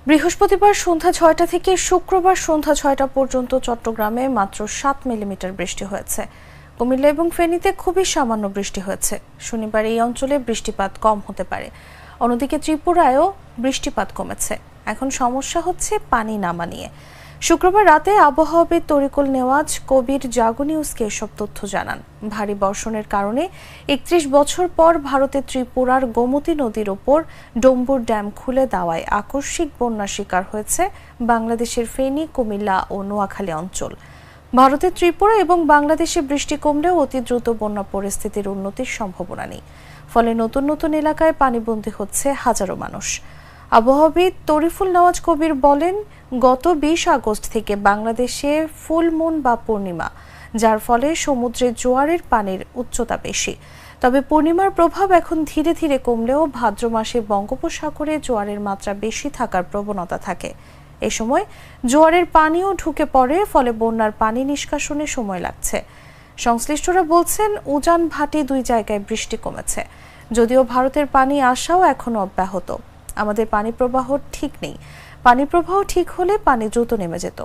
বৃহস্পতিবার সন্ধ্যা ৬টা থেকে শুক্রবার সন্ধ্যা ৬টা পর্যন্ত চট্টগ্রামে মাত্র ৭ মিলিমিটার বৃষ্টি হয়েছে। কুমিল্লা এবং ফেনীতে খুবই সামান্য বৃষ্টি হয়েছে। শনিবার এই অঞ্চলে বৃষ্টিপাত কম হতে পারে। অন্যদিকে ত্রিপুরায়ও বৃষ্টিপাত কমেছে। এখন সমস্যা হচ্ছে পানি নামা নিয়ে। শুক্রবার রাতে আবহাওয়াবিদ তরিকুল নেওয়াজ কবির জাগো নিউজকে এসব তথ্য জানান। ভারী বর্ষণের কারণে ৩১ বছর পর ভারতের ত্রিপুরার গোমতী নদীর ওপর ডম্বুর ড্যাম খুলে দেওয়ায় আকস্মিক বন্যার শিকার হয়েছে বাংলাদেশের ফেনী, কুমিল্লা ও নোয়াখালী অঞ্চল। ভারতের ত্রিপুরা এবং বাংলাদেশে বৃষ্টি কমলেও অতি দ্রুত বন্যা পরিস্থিতির উন্নতির সম্ভাবনা নেই। ফলে নতুন নতুন এলাকায় পানিবন্দী হচ্ছে হাজারো মানুষ। আবহাওয়াবিদ তরিকুল নেওয়াজ কবির বলেন, গত ২০ আগস্ট থেকে বাংলাদেশে ফুল মুন বা পূর্ণিমা, যার ফলে সমুদ্রে জোয়ারের পানির উচ্চতা বেশি। তবে পূর্ণিমার প্রভাব এখন ধীরে ধীরে কমলেও ভাদ্র মাসে বঙ্গোপসাগরে জোয়ারের মাত্রা বেশি থাকার প্রবণতা থাকে। এ সময় জোয়ারের পানিও ঢুকে পড়ে, ফলে বন্যার পানি নিষ্কাশনে সময় লাগছে। সংশ্লিষ্টরা বলছেন, উজান ভাটি ২ জায়গায় বৃষ্টি কমেছে, যদিও ভারতের পানি আসাও এখনো অব্যাহত। আমাদের পানি প্রবাহ ঠিক নেই। পানি প্রবাহ ঠিক হলে পানি দ্রুত নেমে যেত।